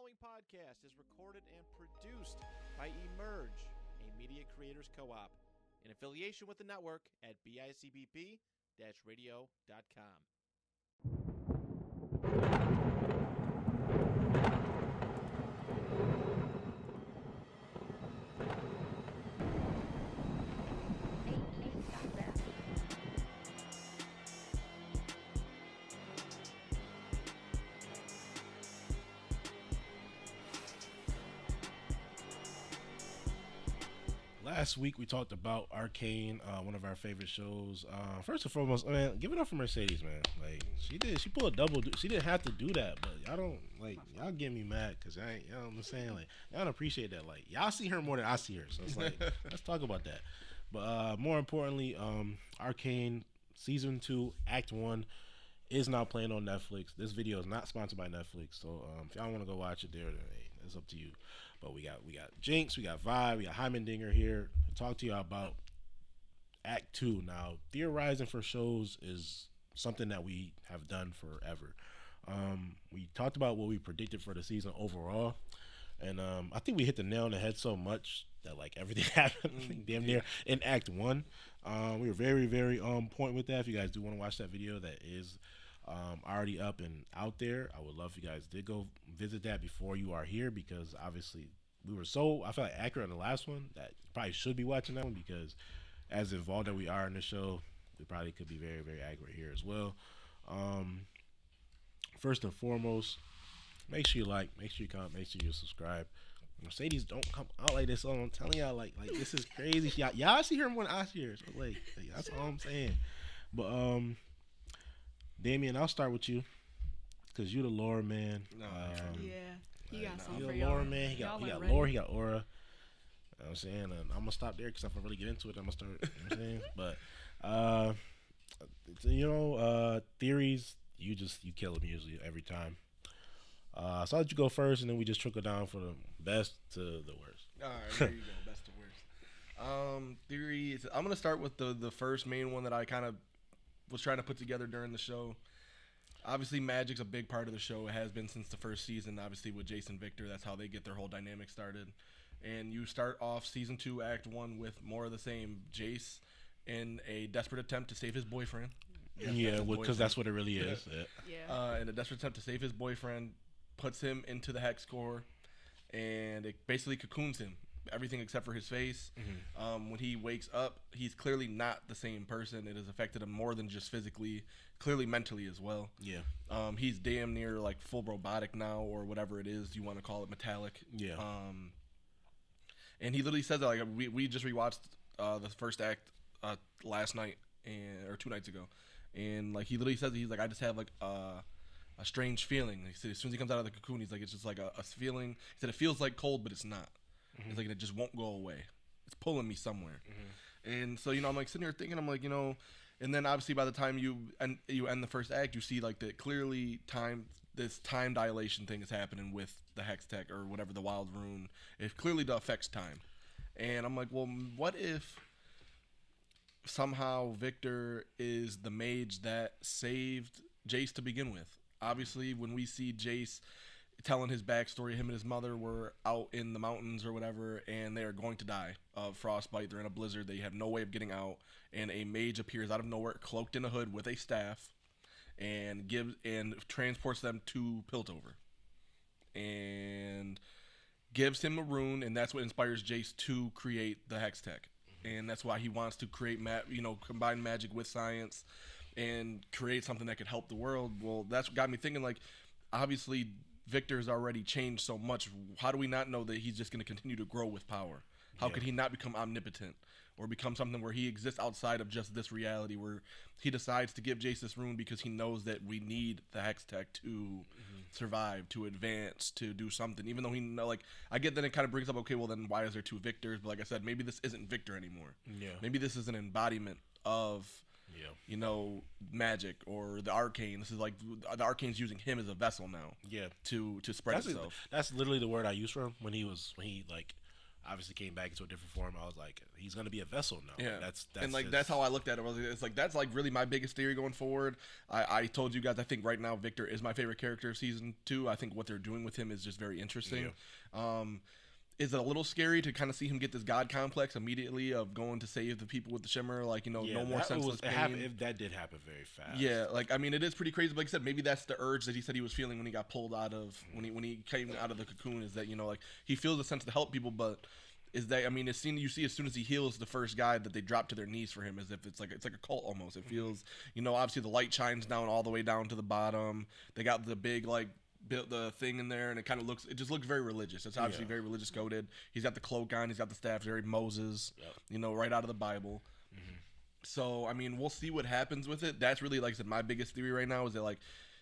following podcast is recorded and produced by 𝗥𝗚𝗡, a media creators co-op, in affiliation with the network at 𝗏𝗏𝐵𝗏-radio.com. Last week we talked about Arcane, one of our favorite shows. First and foremost, man, give it up for Mercedes, man. Like she pulled a double. She didn't have to do that, but y'all get me mad because I ain't, you know what I'm saying? Like y'all don't appreciate that. Like y'all see her more than I see her, so it's like let's talk about that. But more importantly, Arcane season 2, Act 1 is now playing on Netflix. This video is not sponsored by Netflix, so if y'all want to go watch it there, then hey, it's up to you. But we got Jinx, we got Vi, we got Heimendinger here to talk to you about Act 2. Now, theorizing for shows is something that we have done forever. We talked about what we predicted for the season overall, and I think we hit the nail on the head so much that like everything happened damn near in Act 1. We were very, very on point with that. If you guys do want to watch that video, that is already up and out there. I would love if you guys did go visit that before you are here, because obviously we were so, I feel like, accurate on the last one that you probably should be watching that one, because as involved that we are in the show, we probably could be very, very accurate here as well. First and foremost, make sure you like, make sure you comment, make sure you subscribe. Mercedes don't come out like this. So I'm telling y'all, like this is crazy. Y'all see her more than I see her. So like that's all I'm saying. But Damien, I'll start with you because you the lore man. He got something you for the y'all. lore man. He got lore. He got aura. You know what I'm saying, and I'm gonna stop there because if I really get into it, I'm gonna start. You know what I'm saying, but theories. You kill them usually every time. So I'll let you go first, and then we just trickle down from the best to the worst. All right, there you go, best to worst. Theories. I'm gonna start with the first main one that I kind of was trying to put together during the show. Obviously, magic's a big part of the show. It has been since the first season. Obviously, with Jace and Victor, that's how they get their whole dynamic started. And you start off season 2, Act 1 with more of the same. Jace in a desperate attempt to save his boyfriend. Yeah, because that's what it really is. In a desperate attempt to save his boyfriend, puts him into the hex core, and it basically cocoons him. Everything except for his face. Mm-hmm. When he wakes up, he's clearly not the same person. It has affected him more than just physically, clearly mentally as well. Yeah. He's damn near like full robotic now, or whatever it is you want to call it, metallic. Yeah. And he literally says that, like, we just rewatched the first act last night or 2 nights ago, and like he literally says he's like, I just have like a strange feeling. He said as soon as he comes out of the cocoon, he's like, it's just like a feeling. He said it feels like cold, but it's not. Mm-hmm. It's like it just won't go away. It's pulling me somewhere. Mm-hmm. And so, I'm like sitting here thinking, I'm like, and then obviously by the time you end the first act, you see like that clearly this time dilation thing is happening with the hex tech or whatever, the wild rune. It clearly affects time. And I'm like, well, what if somehow Victor is the mage that saved Jace to begin with? Obviously, when we see Jace telling his backstory, him and his mother were out in the mountains or whatever, and they are going to die of frostbite. They're in a blizzard. They have no way of getting out, and a mage appears out of nowhere, cloaked in a hood with a staff, and transports them to Piltover, and gives him a rune, and that's what inspires Jace to create the hex tech, and that's why he wants to create combine magic with science and create something that could help the world. Well, that's what got me thinking, like, obviously Victor's already changed so much. How do we not know that he's just going to continue to grow with power? How could he not become omnipotent or become something where he exists outside of just this reality, where he decides to give Jace this rune because he knows that we need the hex tech to survive, to advance, to do something, even though I get that it kind of brings up, okay, well then why is there 2 Victors? But like I said, maybe this isn't Victor anymore. Yeah. Maybe this is an embodiment of magic or the Arcane. This is like the Arcane's using him as a vessel now. Yeah. To spread itself. That's literally the word I used for him when he obviously came back into a different form. I was like, he's gonna be a vessel now. Yeah, that's and like that's how I looked at it. It's like that's like really my biggest theory going forward. I told you guys I think right now Victor is my favorite character of season 2. I think what they're doing with him is just very interesting. Yeah. Is it a little scary to kind of see him get this god complex immediately of going to save the people with the shimmer? Like, you know, no more senseless pain. That did happen very fast. Yeah, like I mean, it is pretty crazy. But like I said, maybe that's the urge that he said he was feeling when he got pulled out of when he came out of the cocoon. Is that, you know, like he feels a sense to help people, but is that, I mean, it's seen, you see as soon as he heals the first guy that they drop to their knees for him, as if it's like a cult almost. It feels, you know, obviously the light shines down all the way down to the bottom. They got the big like built the thing in there, and it just looks very religious. It's obviously very religious coded. He's got the cloak on, he's got the staff, very Moses, you know, right out of the Bible. So I mean, we'll see what happens with it. That's really, like I said, my biggest theory right now is that like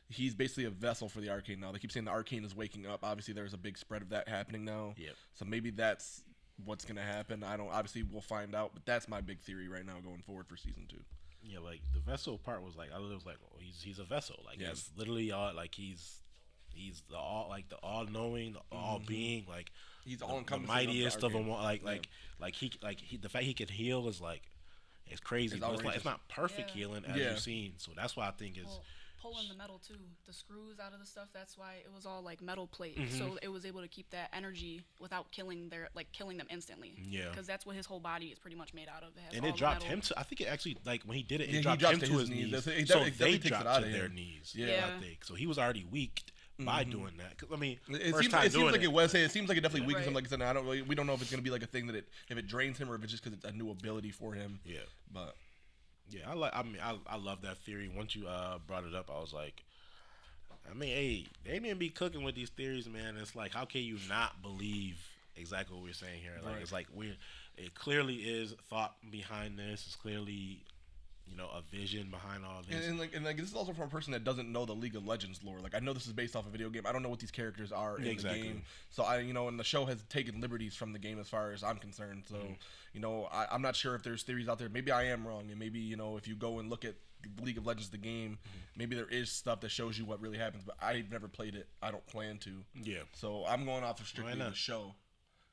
he's basically a vessel for the Arcane now. They keep saying the Arcane is waking up. Obviously there's a big spread of that happening now. So maybe that's what's gonna happen. Obviously we'll find out, but that's my big theory right now going forward for season 2. Yeah, like the vessel part was like, I was like, oh, he's a vessel. Like it's literally all like he's the all knowing, the all being, like he's all the mightiest of them all. Like the fact he can heal is like, it's crazy. It's not perfect healing as you've seen. So that's why I think is pulling the metal too, the screws out of the stuff. That's why it was all like metal plate, so it was able to keep that energy without killing them instantly. Yeah, because that's what his whole body is pretty much made out of. It dropped him to. I think it actually, like when he did it, it dropped him to his knees. So they dropped to their knees. Yeah, I think so. He was already weak by doing that. 'Cause, I mean, it seems like it definitely weakens him. Like I said, we don't know if it's gonna be like a thing that if it drains him or if it's just because it's a new ability for him. Yeah, but yeah, I love that theory. Once you brought it up, I was like, I mean, hey, they didn't be cooking with these theories, man. It's like, how can you not believe exactly what we're saying here? Like, it's like it clearly is thought behind this. It's clearly, you know, a vision behind all this. And this is also from a person that doesn't know the League of Legends lore. Like, I know this is based off a video game. I don't know what these characters are in the game. So and the show has taken liberties from the game as far as I'm concerned. So, you know, I'm not sure if there's theories out there. Maybe I am wrong, and maybe, you know, if you go and look at League of Legends, the game, maybe there is stuff that shows you what really happens. But I've never played it. I don't plan to. Yeah. So I'm going off of strictly the show,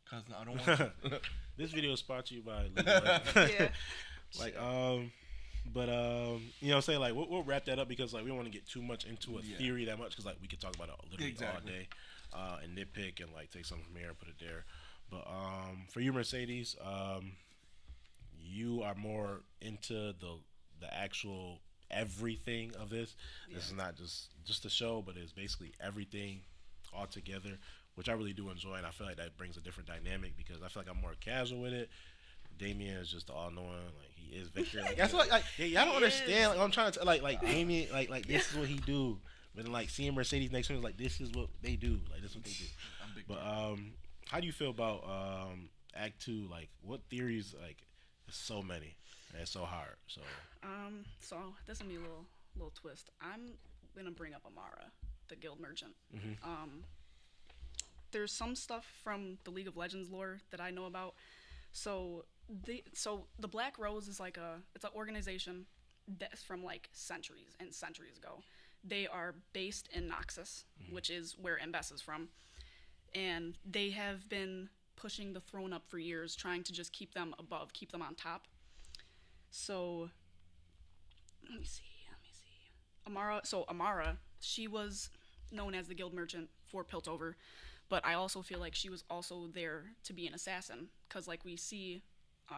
because I don't want to. This video is sponsored to you by League of Legends. Like, but you know what I'm saying, like we'll wrap that up, because like we don't want to get too much into a theory that much, because like we could talk about it literally all day and nitpick and like take something from here and put it there. But for you, Mercedes, you are more into the actual everything of this. This is not just a show, but it's basically everything all together, which I really do enjoy, and I feel like that brings a different dynamic, because I feel like I'm more casual with it. Damien is just all knowing, like he is Victor. Like that's what, like y'all don't understand. Like I'm trying to like Damien, like this is what he do. But then, like seeing Mercedes next to him is like, this is what they do. Like this is what they do. But how do you feel about Act 2? Like what theories? Like there's so many, and it's so hard. So this will be a little twist. I'm gonna bring up Amara, the guild merchant. There's some stuff from the League of Legends lore that I know about. So the Black Rose is like it's an organization that's from like centuries and centuries ago. They are based in Noxus, which is where 𝗵𝗏 is from, and they have been pushing the throne up for years, trying to just keep them above, keep them on top. So let me see. Amara, she was known as the guild merchant for Piltover. But I also feel like she was also there to be an assassin, because like we see,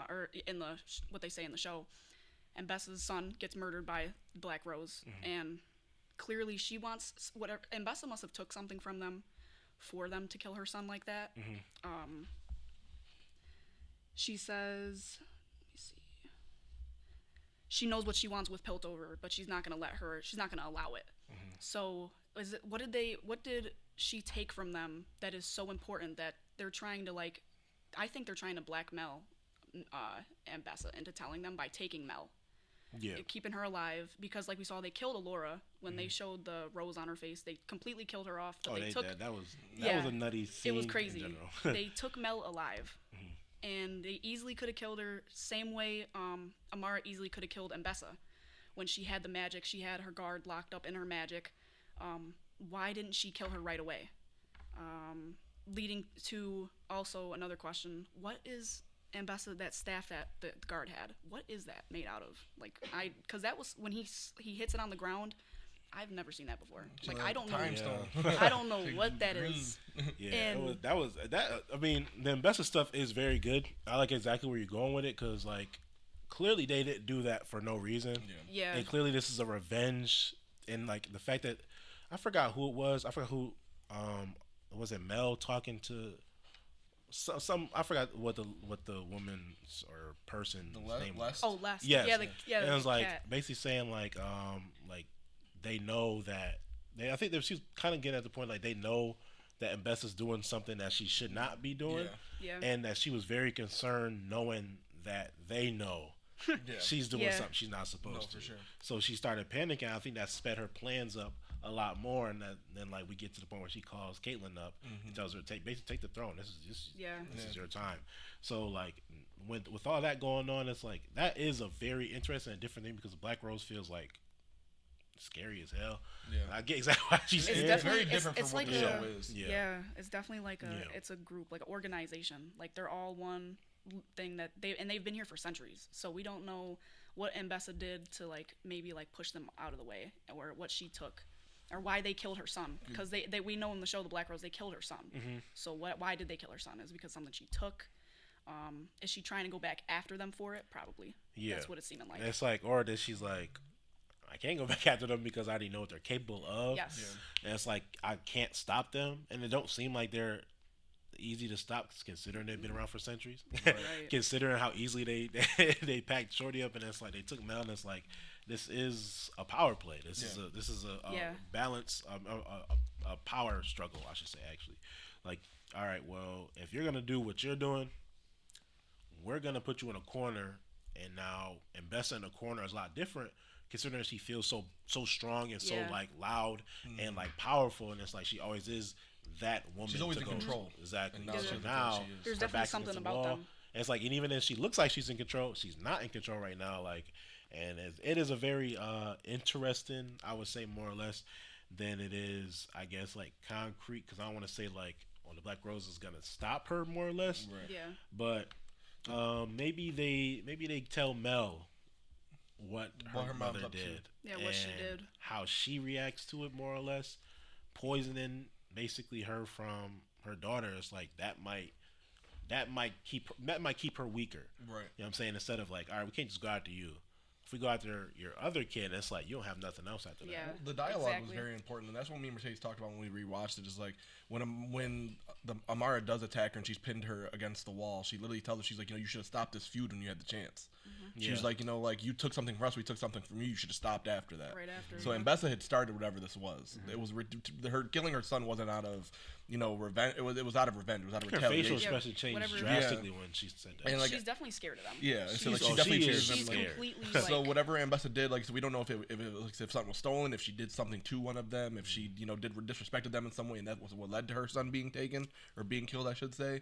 or in what they say in the show, 𝗵𝗏's son gets murdered by Black Rose, and clearly she wants whatever. 𝗵𝗏 must have took something from them for them to kill her son like that. She says, let me see. She knows what she wants with Piltover, but she's not gonna allow it. So what did she take from them that is so important that they're trying to I think they're trying to blackmail 𝗵𝗏 into telling them by taking Mel. Yeah. Keeping her alive, because like we saw, they killed Allura when they showed the rose on her face. They completely killed her off. But that was a nutty scene. It was crazy. They took Mel alive. And they easily could have killed her, same way Amara easily could have killed 𝗵𝗏. When she had the magic, she had her guard locked up in her magic. Why didn't she kill her right away? leading to also another question: what is 𝗫𝗫𝙀, that staff that the guard had? What is that made out of? Like, because that was when he hits it on the ground. I've never seen that before. Like, I don't know. I don't know what that is. Yeah, And that. I mean, the 𝗫𝗫𝙀 stuff is very good. I like exactly where you're going with it because, like, clearly they didn't do that for no reason. Yeah. And clearly this is a revenge, and like the fact that I forgot who it was. I forgot who. Was it Mel talking to some? I forgot what the woman's or person's name was. Oh, Les. Yes. Yeah. And it was like cat. basically saying like they know that I think that she was kind of getting at the point like they know that 𝗫𝗫𝙀 is doing something that she should not be doing, Yeah. and that she was very concerned knowing that they know she's doing something she's not supposed to. For sure. So she started panicking. I think that sped her plans up a lot more, and then like we get to the point where she calls Caitlyn up and tells her take the throne. This is your time. So like with all that going on, it's like that is a very interesting and different thing because the Black Rose feels like scary as hell. Yeah, I get exactly why she's It's scared. definitely very different it's from what like the a, show is. Yeah, it's definitely like a Yeah. it's a group, like an organization. Like they're all one thing that they've been here for centuries. So we don't know what 𝗫𝗫𝙀 did to like maybe like push them out of the way, or what she took, or why they killed her son. Because we know in the show The Black Rose they killed her son. So why did they kill her son? Is it because something she took? Is she trying to go back after them for it? Probably. Yeah, That's what it's seeming like. It's like, or that she's like, I can't go back after them because I already know what they're capable of. Yes. And it's like I can't stop them, and it don't seem like they're easy to stop considering they've been around for centuries. Right. Considering how easily they packed Shorty up, and it's like they took Mel, and it's like this is a power play. This is a balance, a power struggle, I should say. Actually, like, all right, well, if you're gonna do what you're doing, we're gonna put you in a corner, and now 𝗫𝗫𝙀 in a corner is a lot different. Considering she feels so strong and so like loud and like powerful, and it's like she always is that woman. She's always to in go, control. Exactly. And now So she now is. There's her definitely back's something against the about wall. them. And it's like, and even if she looks like she's in control, she's not in control right now. Like, and it is a very interesting, I would say, more or less, than it is, I guess, like concrete. Because I don't want to say like, well, the Black Rose is gonna stop her, more or less. Right. Yeah. But maybe they tell Mel what her mom's mother up to. did. Yeah, what she and did. How she reacts to it, more or less, poisoning basically her from her daughter. It's like that might keep her weaker. Right. You know what I'm saying? Instead of like, all right, we can't just go after you. If we go after your other kid, it's like you don't have nothing else after Yeah. that. The dialogue was Exactly. very important, and that's what me and Mercedes talked about when we rewatched it. Is like when the Amara does attack her and she's pinned her against the wall, she literally tells her, she's like, you should have stopped this feud when you had the chance. She was like, like, you took something from us, we took something from you. You should have stopped after that. Right after. So 𝗫𝗫𝙀 had started whatever this was. It was her killing her son wasn't out of revenge. It was out of revenge. It was out of Her facial retaliation. expression changed whatever. drastically when she said that. And, like, she's definitely scared of them. Yeah, so like She's- she oh, definitely she fears is. them. She's Like, completely so like, whatever 𝗫𝗫𝙀 did, like, so we don't know if something was stolen, if she did something to one of them, if she disrespected them in some way, and that was what led to her son being taken or being killed, I should say.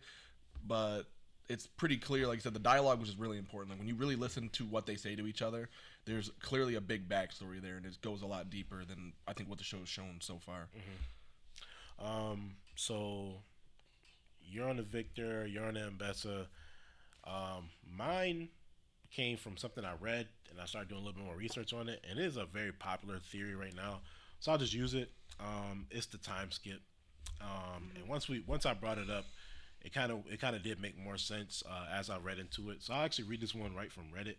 But it's pretty clear, like I said, the dialogue was just really important. Like when you really listen to what they say to each other, there's clearly a big backstory there, and it goes a lot deeper than I think what the show has shown so far. So you're on the Victor, you're on the 𝗫𝗫𝙀. Mine came from something I read, and I started doing a little bit more research on it, and it is a very popular theory right now. So I'll just use it. It's the time skip. And once I brought it up, it kind of did make more sense as I read into it. So I'll actually read this one right from Reddit.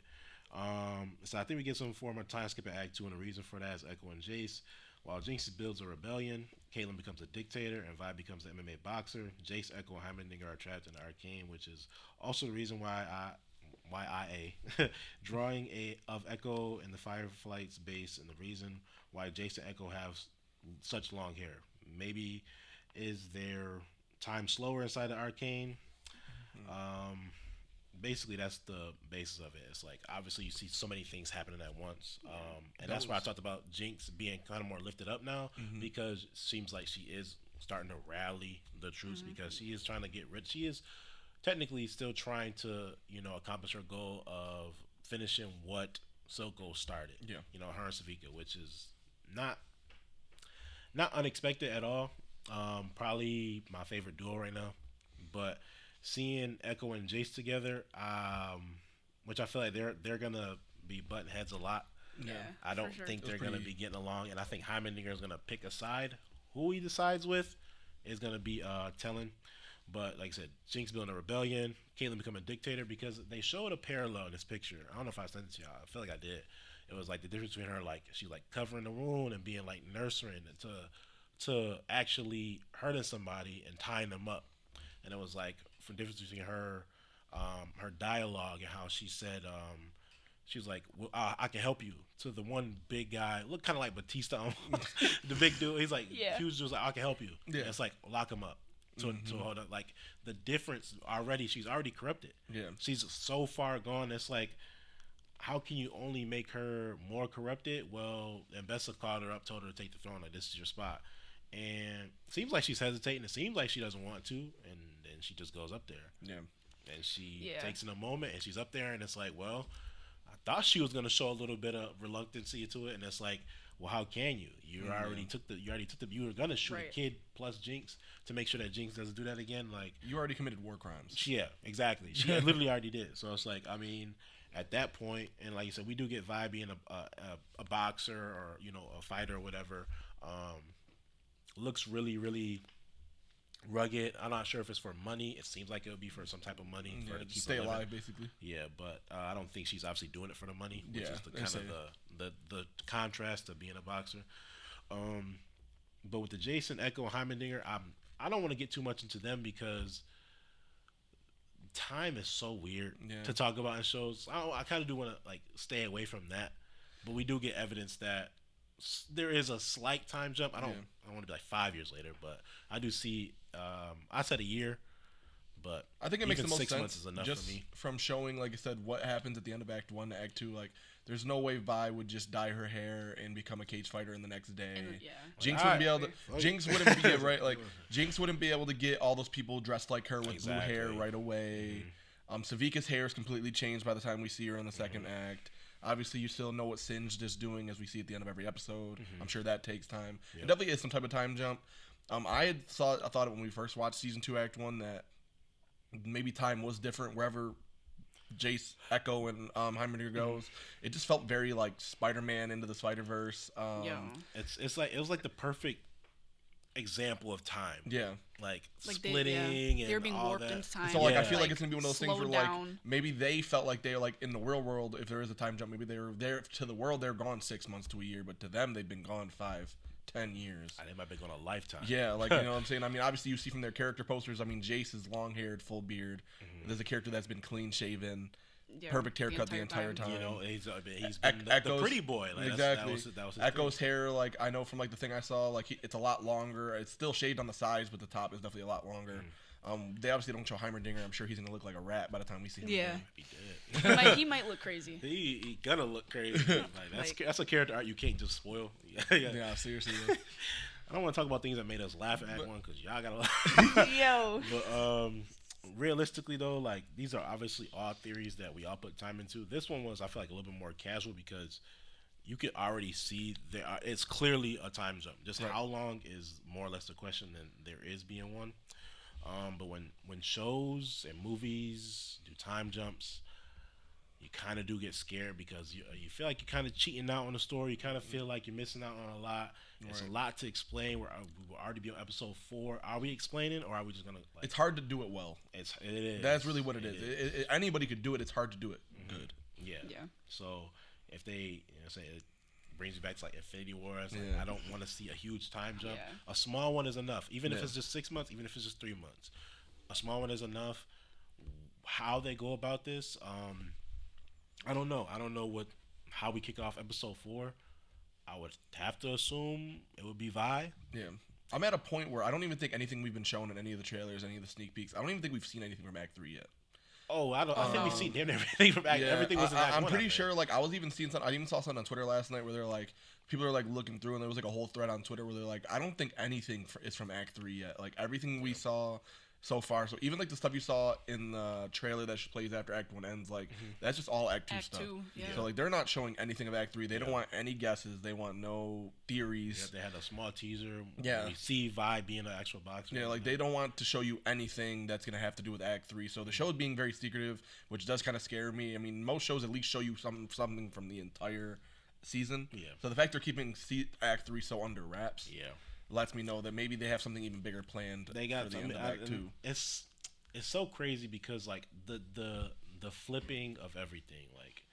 So I think we get some form of time skip at Act 2, and the reason for that is 𝗏𝗏 and Jace. While Jinx builds a rebellion, Caitlyn becomes a dictator, and Vi becomes an MMA boxer. Jace, 𝗏𝗏, and Heimerdinger are trapped in Arcane, which is also the reason why drawing of 𝗏𝗏 in the Fireflight's base, and the reason why Jace and 𝗏𝗏 have such long hair. Maybe is their time slower inside the Arcane? Basically, that's the basis of it. It's like, obviously, you see so many things happening at once. And that's why I talked about Jinx being kind of more lifted up now, because it seems like she is starting to rally the troops, because she is trying to get rid. She is technically still trying to, accomplish her goal of finishing what Silco started. Yeah. Her and Savika, which is not unexpected at all. Probably my favorite duo right now. But seeing 𝗥𝗚 and Jace together, which I feel like they're gonna be butting heads a lot. Yeah, I don't for sure. think they're gonna be getting along, and I think 𝗗𝙗𝙗 is gonna pick a side. Who he decides with is gonna be telling. But like I said, Jinx building a rebellion, Caitlyn becoming a dictator, because they showed a parallel in this picture. I don't know if I sent it to y'all. I feel like I did. It was like the difference between her, like she like covering the wound and being like nurturing to actually hurting somebody and tying them up. And it was like the difference between her her dialogue and how she said she was like, well, I can help you, to the one big guy, look kind of like Batista almost. The big dude, he's like, he was just like, I can help you. Yeah. And it's like, lock him up. So hold on, like the difference already, she's already corrupted. Yeah, she's so far gone. It's like, how can you only make her more corrupted? Well, Embessa called her up, told her to take the throne, like, this is your spot. And it seems like she's hesitating. It seems like she doesn't want to, and then she just goes up there. Yeah, and she takes in a moment, and she's up there, and it's like, well, I thought she was gonna show a little bit of reluctancy to it, and it's like, well, how can you? You already took the. You were gonna shoot a kid plus Jinx to make sure that Jinx doesn't do that again. Like, you already committed war crimes. Yeah, exactly. She literally already did. So it's like, I mean, at that point, and like you said, we do get Vi being a boxer or a fighter or whatever. Looks really, really rugged. I'm not sure if it's for money. It seems like it would be for some type of money for her to keep stay alive, basically. Yeah, but I don't think she's obviously doing it for the money, which is the kind of the contrast of being a boxer. But with the Jason, 𝗥𝗚, and 𝗗𝙗𝙗, I don't want to get too much into them because time is so weird to talk about in shows. I kind of do want to like stay away from that, but we do get evidence that there is a slight time jump. I don't want to be like 5 years later, but I do see. I said a year, but I think it makes the most 6 sense months is enough just for me. From showing, like I said, what happens at the end of Act 1 to Act 2. Like, there's no way Vi would just dye her hair and become a cage fighter in the next day. Jinx wouldn't be able to. Jinx wouldn't be right. Like, Jinx wouldn't be able to get all those people dressed like her with blue hair right away. Savika's hair is completely changed by the time we see her in the second act. Obviously, you still know what Singed is doing, as we see at the end of every episode. I'm sure that takes time. It definitely is some type of time jump. I thought it when we first watched season 2, Act 1, that maybe time was different wherever Jace, 𝗥𝗚, and 𝗗𝙗𝙗 goes. It just felt very like Spider-Man into the Spider-Verse. It's like, it was like the perfect example of time. Like splitting and they're being all warped that. into time. So like I feel like it's gonna be one of those things where like down. maybe they felt like they're like in the real world, if there is a time jump, maybe they're there to the world, they're gone 6 months to a year, but to them they've been gone 5-10 years. They might be gone a lifetime. Yeah, like, you know what I'm saying? I mean, obviously you see from their character posters, I mean, Jace is long-haired, full beard. There's a character that's been clean-shaven, perfect haircut the entire time. You know, he's been the pretty boy. Like, exactly. That was his 𝗥𝗚's hair, like, I know from, like, the thing I saw, like, it's a lot longer. It's still shaved on the sides, but the top is definitely a lot longer. They obviously don't show 𝗗𝙗𝙗. I'm sure he's going to look like a rat by the time we see him. Yeah. He he might look crazy. He gonna look crazy. Like, that's a character art you can't just spoil. Yeah, seriously. I don't want to talk about things that made us laugh at Act 1 because y'all gotta laugh. Yo. But realistically though, like, these are obviously all theories that we all put time into. This one was, I feel like, a little bit more casual because you could already see it's clearly a time jump. Just how long is more or less the question than there is being one. But when shows and movies do time jumps, you kind of do get scared because you feel like you're kind of cheating out on the story. You kind of feel like you're missing out on a lot. It's a lot to explain. We'll already be on episode 4. Are we explaining, or are we just gonna? Like, it's hard to do it well. It is. That's really what it is. Anybody could do it. It's hard to do it good. Yeah. So if they, say it brings you back to like Infinity War. Like, I don't want to see a huge time jump. A small one is enough. Even if it's just 6 months, even if it's just 3 months, a small one is enough. How they go about this, I don't know. I don't know how we kick off episode 4. I would have to assume it would be Vi. Yeah. I'm at a point where I don't even think anything we've been shown in any of the trailers, any of the sneak peeks, I don't even think we've seen anything from Act 3 yet. Oh, I think we've seen everything from Act. Everything was in Act 1. I'm pretty sure. Like, I was even seeing something. I even saw something on Twitter last night where they're like, people are like looking through, and there was like a whole thread on Twitter where they're like, I don't think anything is from Act 3 yet. Like, everything we saw so far. So even like the stuff you saw in the trailer that plays after Act 1 ends, like that's just all Act 2 Act stuff. 2, yeah. So like they're not showing anything of Act 3. They don't want any guesses. They want no theories. Yeah, they had a small teaser. Yeah. We see Vi being an actual boxer. Yeah, like they don't want to show you anything that's gonna have to do with Act 3. So the show is being very secretive, which does kind of scare me. I mean, most shows at least show you something from the entire season. Yeah. So the fact they're keeping Act 3 so under wraps, Yeah. lets me know that maybe they have something even bigger planned. They got for the end of Act 2. It's so crazy because like the flipping of everything, like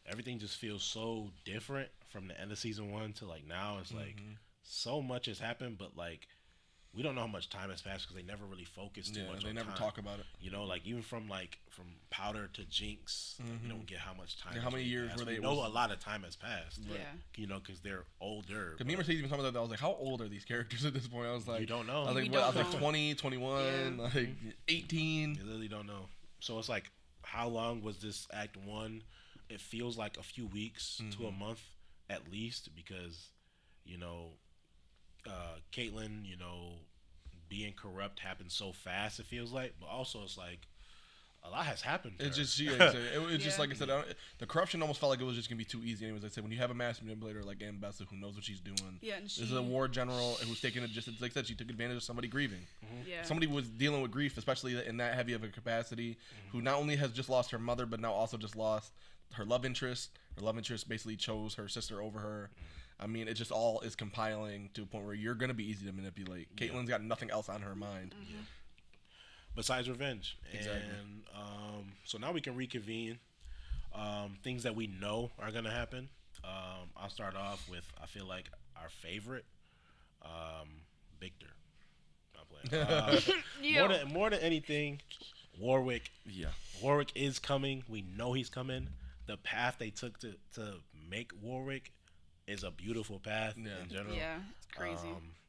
everything just feels so different from the end of season 1 to like now. It's like so much has happened, but like we don't know how much time has passed because they never really focus too much. They on never time. talk about it. You know, like even from Powder to Jinx, you don't get how much time. Yeah, how many years passed. were they? We know a lot of time has passed. Yeah. You know, because they're older. Because me and Mercedes even talking about that, I was like, how old are these characters at this point? I was like, You don't know. I was like, We what? I was don't like know. 20, 21, like 18. You literally don't know. So it's like, how long was this Act 1? It feels like a few weeks to a month at least because, you know, Caitlyn, you know, being corrupt happened so fast, it feels like. But also it's like, a lot has happened to her. It's just, it's just like I said, the corruption almost felt like it was just going to be too easy. Anyways, I said, when you have a master manipulator like 𝗏𝗏 who knows what she's doing. Yeah, and This is a war general who's taking it just, like I said, she took advantage of somebody grieving. Yeah. Somebody was dealing with grief, especially in that heavy of a capacity, who not only has just lost her mother, but now also just lost her love interest. Her love interest basically chose her sister over her. I mean, it just all is compiling to a point where you're going to be easy to manipulate. Caitlyn's got nothing else on her mind. Besides revenge. Exactly. And so now we can reconvene. Things that we know are going to happen. I'll start off with, I feel like, our favorite, Victor. I'm playing. More than anything, Warwick. Yeah. Warwick is coming. We know he's coming. The path they took to make Warwick is a beautiful path in general. Yeah, it's crazy.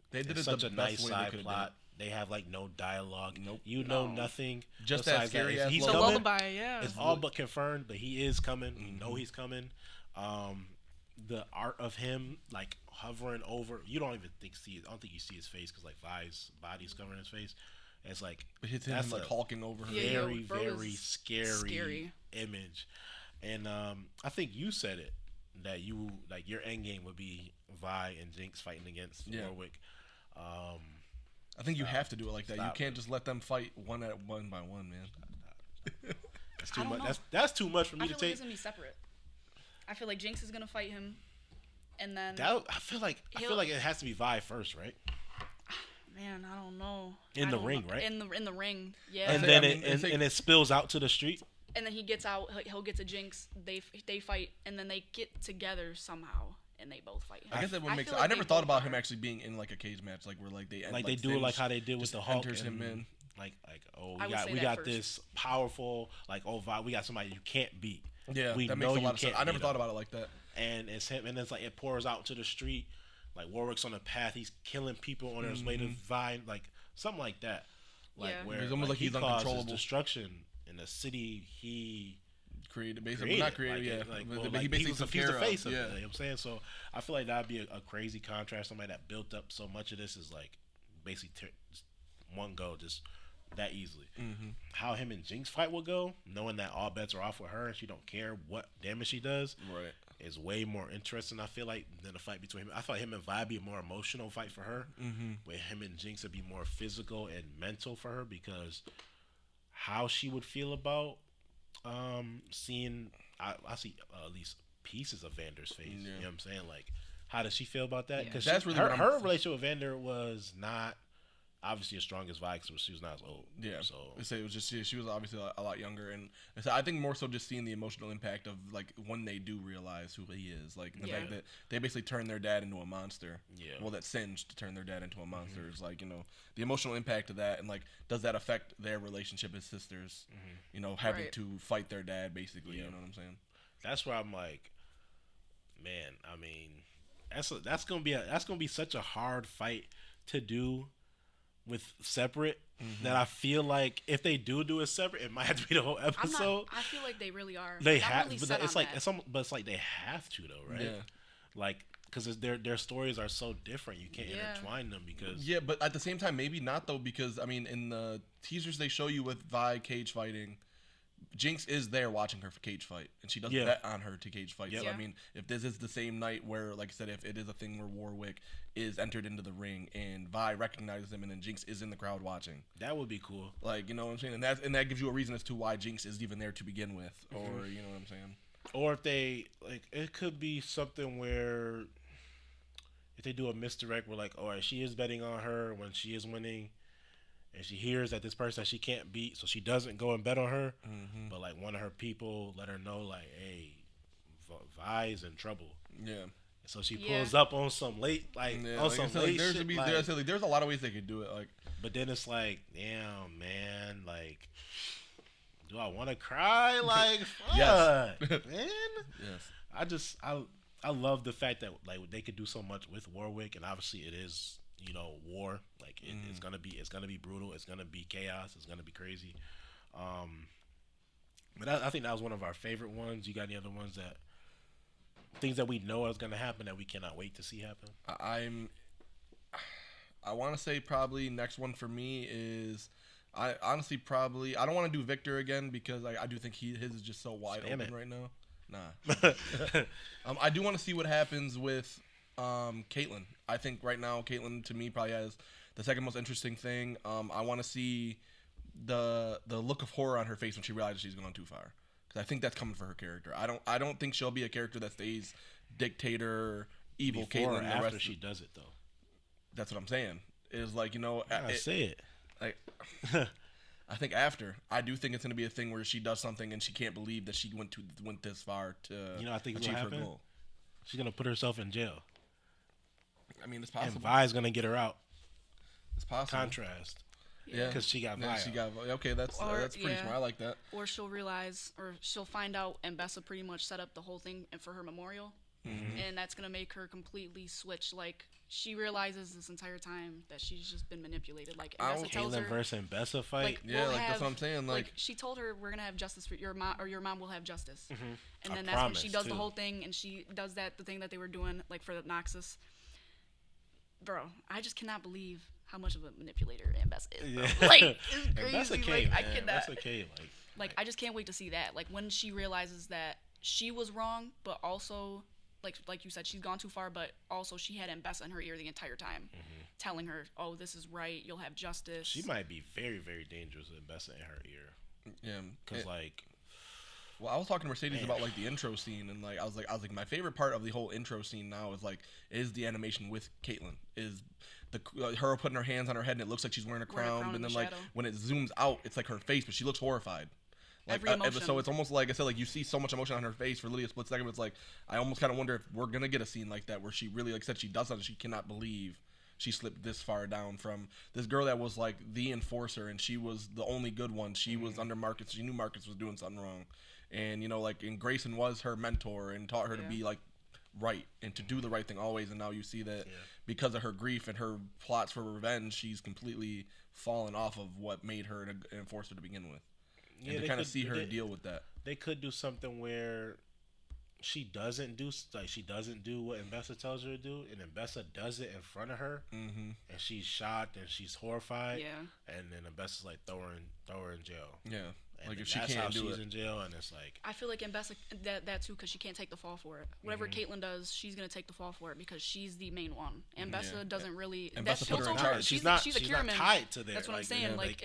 They did It's it such the a best nice way they side could've plot. They have like no dialogue. Nope. You know nothing. Just besides that scary that. ass He's It's a coming. lullaby, yeah. It's all but confirmed, but he is coming. We know he's coming. The art of him like hovering over, you don't even see it. I don't think you see his face because like Vi's body's covering his face. It's like It's him that's like a hulking over her. Yeah. very bro very is scary image. And I think you said it that you like your end game would be Vi and Jinx fighting against Warwick. I think you have to do it like that. You Stop can't just let them fight one by one, man. That's too I don't much. know. That's too much for me I to feel like take. it's gonna be separate. I feel like Jinx is gonna fight him, and then I feel like it has to be Vi first, right? man, I don't know. In I the don't ring, know. right? In the ring, yeah. And say- then I mean, it's like- and it spills out to the street. And then he gets out. He'll get to Jinx. They fight, and then they get together somehow, and they both fight. I guess that would make feel sense. like I never they thought both about are. him actually being in like a cage match, like where like they end, Like they do it like how they did with just the Hulk. enters him and, in. Like I would say we that got first. this powerful Vi. We got somebody you can't beat. Yeah, we that know makes a you lot of sense. can't I never beat thought him. about it like that. And it's him, and it's like it pours out to the street. Like Warwick's on the path, he's killing people on his way to Vi, like something like that. Like Yeah. where It's almost like he he's causes uncontrollable. destruction in the city he Created, basically, created. not created, Like, yeah. like, But well, he like, basically he's took the care face of. of Yeah, it. You know what I'm saying? So I feel like that'd be a crazy contrast. Somebody that built up so much of this is like basically just one go, just that easily. How him and Jinx fight will go, knowing that all bets are off with her and she don't care what damage she does, right. is way more interesting. I feel like than a fight between him. I thought him and Vi be a more emotional fight for her. Where him and Jinx would be more physical and mental for her because how she would feel about seeing I see at least pieces of Vander's face. You know what I'm saying? Like, how does she feel about that? Yeah. Because That's really what I'm- her relationship with Vander was not obviously as strong as Vi because she was not as old. Yeah, So I say it was just she was obviously a lot younger, and so I think more so just seeing the emotional impact of like when they do realize who he is, like the fact that they basically turn their dad into a monster. Yeah. Well, that singed to turn their dad into a monster is like the emotional impact of that, and like does that affect their relationship as sisters? Having Right. to fight their dad basically. You know what I'm saying? that's where I'm like, man. I mean, that's gonna be such a hard fight to do with separate. That I feel like if they do it separate, it might have to be the whole episode. I feel like they really are. They Like, I'm have, really but set it's on like that. but it's like they have to though, right? Yeah. Like because their stories are so different. You can't intertwine them because yeah, but at the same time, maybe not though, because I mean, in the teasers they show you with Vi cage fighting, Jinx is there watching her for cage fight, and she does bet on her to cage fight. Yep. So I mean, if this is the same night where, like I said, if it is a thing where Warwick is entered into the ring and Vi recognizes him, and then Jinx is in the crowd watching, that would be cool. like, you know what I'm saying, and that gives you a reason as to why Jinx is even there to begin with, or you know what I'm saying. Or if they like, it could be something where if they do a misdirect where like, all right, she is betting on her when she is winning, and she hears that this person that she can't beat, so she doesn't go and bet on her. But like one of her people let her know like, hey, Vi's in trouble. Yeah. So she pulls up on some late on some late shit. There's a lot of ways they could do it. Like, but then it's like, damn, man, like, do I want to cry? Like, fuck, man. Yes. I love the fact that like they could do so much with Warwick, and obviously it is, you know, war. Like it's gonna be brutal. It's gonna be chaos. It's gonna be crazy. But I think that was one of our favorite ones. You got any other ones that things that we know is gonna happen that we cannot wait to see happen? I want to say probably next one for me is, I honestly probably, I don't want to do Victor again because I do think his is just so wide open right now. Nah. I do want to see what happens with Caitlyn. I think right now Caitlyn to me probably has the second most interesting thing. I want to see the look of horror on her face when she realizes she's gone too far, because I think that's coming for her character. I don't think she'll be a character that stays dictator, evil Before Caitlyn. or after she does it though. That's what I'm saying. Is like, you know, say it. Like, I think after. I do think it's going to be a thing where she does something and she can't believe that she went this far to, you know, I think achieve her happen? goal. She's gonna put herself in jail. I mean, it's possible. And Vi's gonna get her out. It's possible. Contrast. Yeah, because she got Vi. Okay, that's pretty smart. I like that. Or she'll realize, or she'll find out, and 𝗏𝗏 pretty much set up the whole thing for her memorial, and that's gonna make her completely switch. Like, she realizes this entire time that she's just been manipulated. Like, 𝗏𝗏 tells her, Caitlyn versus 𝗏𝗏 fight. like, that's what I'm saying. Like, she told her, we're gonna have justice for your mom, or your mom will have justice. And then I that's when she does too. the whole thing, and she does the thing that they were doing, like, for the 𝗏𝗏𝙗. Bro, I just cannot believe how much of a manipulator 𝗏𝗏𝗏 is. Bro. Yeah. Like, it's And crazy. that's okay, Like, man. I cannot. That's okay. Like, I just can't wait to see that. Like, when she realizes that she was wrong, but also, like you said, she's gone too far, but also she had 𝗏𝗏𝗏 in her ear the entire time, telling her, oh, this is right, you'll have justice. She might be very, very dangerous with 𝗏𝗏𝗏 in her ear. Yeah. Because, like... Well, I was talking to Mercedes about, like, the intro scene, and, like, I was like, my favorite part of the whole intro scene now is the animation with Caitlyn. Is her putting her hands on her head, and it looks like she's wearing a crown, and then, like, when it zooms out, it's like her face, but she looks horrified. Like, Every emotion. So it's almost like I said, like, you see so much emotion on her face for literally a split second. But it's like, I almost kind of wonder if we're gonna get a scene like that where she really, like I said, she does something she cannot believe she slipped this far down from this girl that was like the enforcer, and she was the only good one. She was under Marcus. She knew Marcus was doing something wrong, and you know, like, and Grayson was her mentor and taught her to be like right and to do the right thing always. And now you see that because of her grief and her plots for revenge, she's completely fallen off of what made her an enforcer to begin with. And to kind of see her deal with that. They could do something where she doesn't do what 𝗏𝗏𝗏 tells her to do, and 𝗏𝗏𝗏 does it in front of her, and she's shocked and she's horrified. And then 𝗏𝗏𝗏's like throw her in jail. Yeah. And Like, if she that's can't how do she's it. in jail, and it's like, I feel like 𝗏𝗏𝗏 that too, because she can't take the fall for it. Whatever Caitlyn does, she's gonna take the fall for it because she's the main one. And 𝗏𝗏𝗏 doesn't really. And That's 𝗏𝗏 put her in over. charge. She's not a Kierman. tied to that. That's what I'm like, saying. yeah, Like,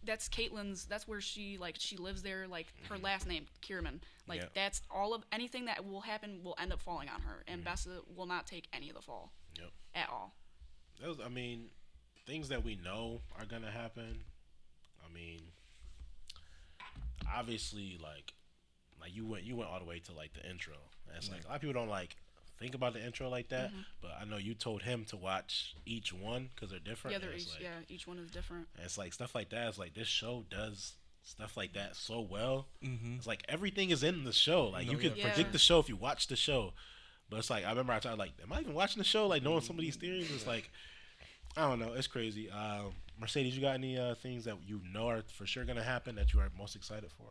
that's Caitlyn's. That's where she lives there. Like, her last name Kierman. Like, that's all of anything that will happen will end up falling on her, and 𝗏𝗏𝗏 will not take any of the fall. At all. I mean, things that we know are gonna happen. I mean, obviously, like you went all the way to like the intro. And it's like a lot of people don't like think about the intro like that, but I know you told him to watch each one because they're different. Yeah, each one is different. And it's like stuff like that. It's like this show does stuff like that so well. It's like everything is in the show. Like, you can predict the show if you watch the show. But it's like, I remember I tried, like, am I even watching the show? Like, knowing some of these theories, it's like, I don't know. It's crazy. Mercedes, you got any things that you know are for sure gonna happen that you are most excited for?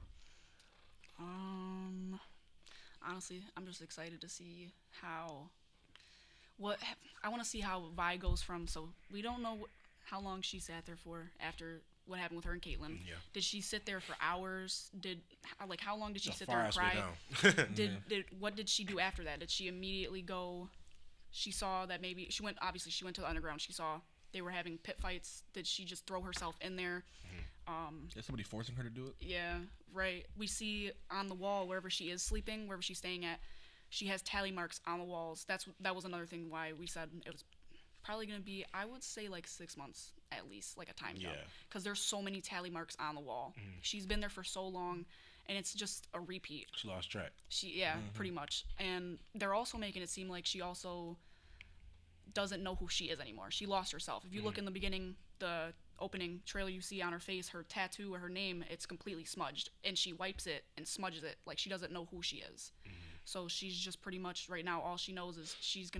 Honestly, I'm just excited to see how what I want to see how Vi goes from. So we don't know how long she sat there for after what happened with her and Caitlyn. Yeah. Did she sit there for hours? How long did she sit there and far cry? ass way down. What did she do after that? Did she immediately go? She saw that maybe she went to the underground. She saw they were having pit fights. Did she just throw herself in there? Is somebody forcing her to do it? Yeah, right. We see on the wall wherever she is sleeping, wherever she's staying at, she has tally marks on the walls. That was another thing why we said it was probably going to be, I would say, like 6 months at least, like a time jump. Because there's so many tally marks on the wall. She's been there for so long, and it's just a repeat. She lost track. Pretty much. And they're also making it seem like she also doesn't know who she is anymore. She lost herself. If you look in the beginning, the opening trailer, you see on her face, her tattoo or her name, it's completely smudged. And she wipes it and smudges it like she doesn't know who she is. So she's just pretty much, right now, all she knows is she's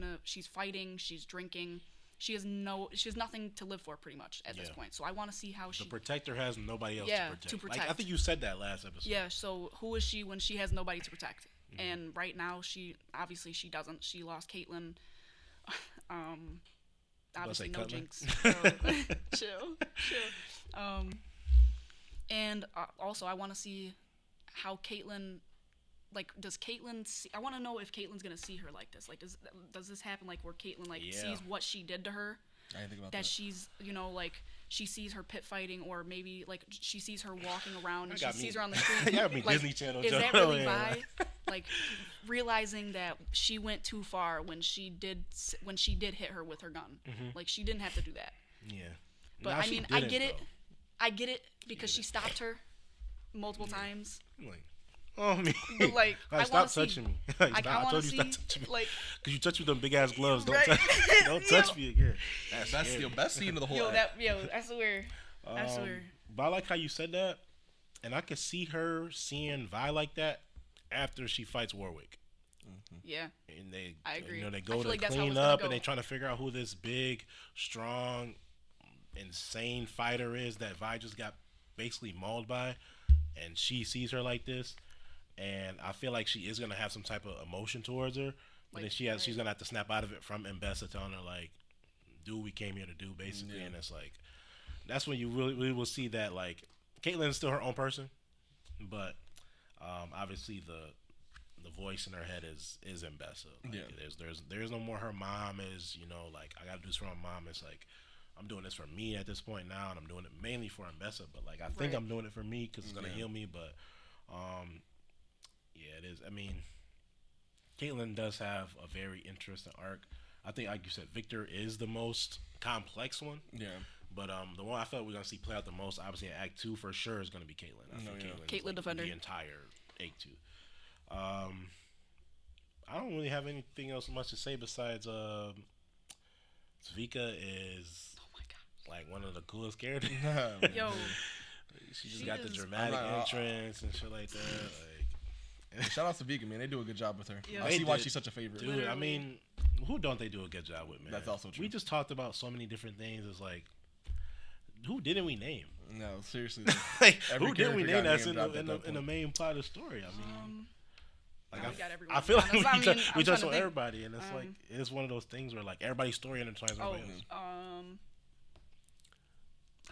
fighting, she's drinking. She has nothing to live for, pretty much, at this point. So I want to see how The protector has nobody else to protect. Like, I think you said that last episode. Yeah, so who is she when she has nobody to protect? And right now, she doesn't. She lost Caitlyn. Obviously, no jinx. So, chill. And also, I want to see how Caitlyn. Like, does Caitlyn see... I want to know if Caitlyn's going to see her like this. Like, does this happen, like, where Caitlyn, like, sees what she did to her? I didn't think about that. She's, like, she sees her pit fighting, or maybe, like, she sees her walking around, and she sees her on the screen. Yeah, like, Disney Channel. Is that really Vi? Like, realizing that she went too far when she did hit her with her gun. Like, she didn't have to do that. Yeah. But, I mean, I get it. I get it, because she stopped her multiple times. Like... Oh, me. Like, stop touching me. I told you stop touching me. Like, because you touch me with them big ass gloves. Don't touch me again. That's the best scene of the whole I swear. I swear. But I like how you said that. And I could see her seeing Vi like that after she fights Warwick. Yeah. And I agree. They go to clean up, and they trying to figure out who this big, strong, insane fighter is that Vi just got basically mauled by. And she sees her like this. And I feel like she is gonna have some type of emotion towards her, but then she's gonna have to snap out of it from 𝗵𝗫 telling her, like, do what we came here to do, basically. And it's like, that's when you really will see that, like, Caitlyn is still her own person, but obviously the voice in her head is 𝗵𝗫. Like, there's no more her mom is, like, I gotta do this for my mom. It's like, I'm doing this for me at this point now, and I'm doing it mainly for 𝗵𝗫, but, like, I think I'm doing it for me because it's gonna heal me. But yeah, it is. I mean, Caitlyn does have a very interesting arc. I think, like you said, Victor is the most complex one. Yeah. But the one I felt we're gonna see play out the most, obviously in Act 2 for sure, is gonna be Caitlyn. I think Caitlyn Defender. The entire Act 2. I don't really have anything else much to say besides 𝗏𝗏 is like one of the coolest characters. Yo. She just got the dramatic entrance and shit like that. Like, shout out to 𝗏𝗏, man. They do a good job with her. Yeah. I see why she's such a favorite. Dude, literally. I mean, who don't they do a good job with, man? That's also true. We just talked about so many different things. It's like, who didn't we name? No, seriously. Like, who didn't we name that's in the main plot of the story? I mean, I feel like we touched on everybody, and it's like, it's one of those things where, like, everybody's story intertwines with everybody else. I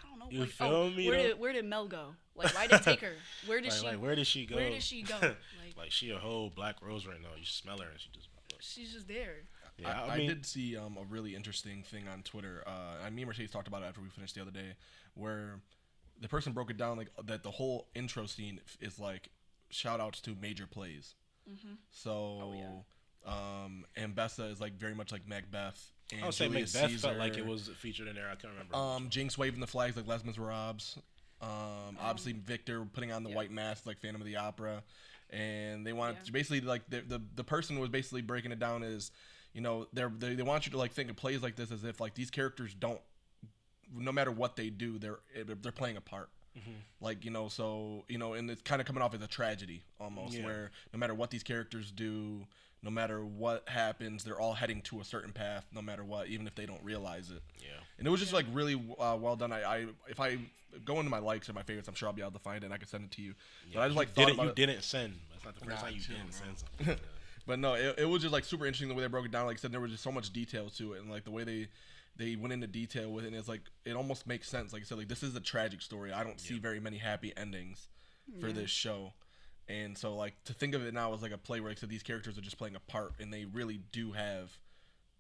don't know. You feel me? Where did Mel go? Like, why did it take her? Where did she? Like, where did she go? Where did she go? Like she a whole black rose right now. You smell her and she's just there. Yeah, I did see a really interesting thing on Twitter. Me and Mercedes talked about it after we finished the other day, where the person broke it down like that. The whole intro scene is like shout outs to major plays. So, 𝗵𝗫 is like very much like Macbeth. And I would say Julius Macbeth Caesar. felt like it was featured in there. I can't remember. Jinx waving the flags like Les Miserables. Obviously Victor putting on the white mask like Phantom of the Opera, and they wanted to basically like the person was basically breaking it down as, they want you to like think of plays like this as if like these characters don't, no matter what they do, they're playing a part. Like, and it's kind of coming off as a tragedy almost, where no matter what these characters do, no matter what happens, they're all heading to a certain path, no matter what, even if they don't realize it. Yeah. And it was just like really well done. If I go into my likes or my favorites, I'm sure I'll be able to find it and I can send it to you. Yeah, but I just like thought about you didn't send. That's not the first time you didn't send something. But no, it was just like super interesting the way they broke it down. Like I said, there was just so much detail to it, and like the way they went into detail with it. And it's like it almost makes sense. Like I said, like this is a tragic story. I don't see very many happy endings for this show, and so like to think of it now as like a play where like, so these characters are just playing a part, and they really do have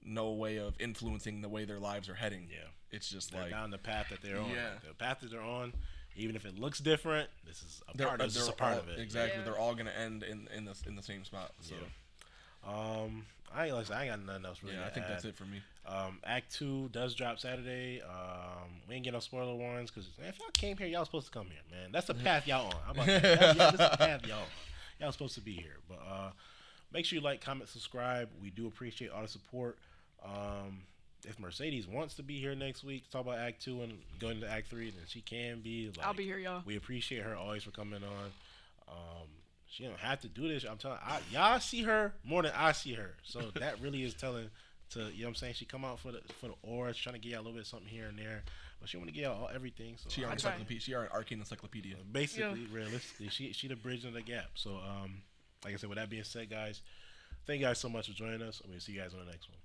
no way of influencing the way their lives are heading. Yeah, it's just they're like down the path that they're on. Yeah, the path that they're on. Even if it looks different, this is a part of it. Exactly, they're all gonna end in the same spot. So, I ain't got nothing else really. I think that's it for me. Act 2 does drop Saturday. We ain't get no spoiler warnings because if y'all came here, y'all supposed to come here, man. That's the path y'all on. How about that? This is the path y'all on. Y'all supposed to be here. But make sure you like, comment, subscribe. We do appreciate all the support. If Mercedes wants to be here next week to talk about Act 2 and go into Act 3, then she can be. Like, I'll be here, y'all. We appreciate her always for coming on. She don't have to do this. I'm telling y'all see her more than I see her. So that really is telling to, you know what I'm saying? She come out for the auras, trying to get y'all a little bit of something here and there. But she want to get y'all everything. So she are an Arcane encyclopedia. Basically, realistically, she the bridge in the gap. So like I said, with that being said, guys, thank you guys so much for joining us. I'm gonna see you guys on the next one.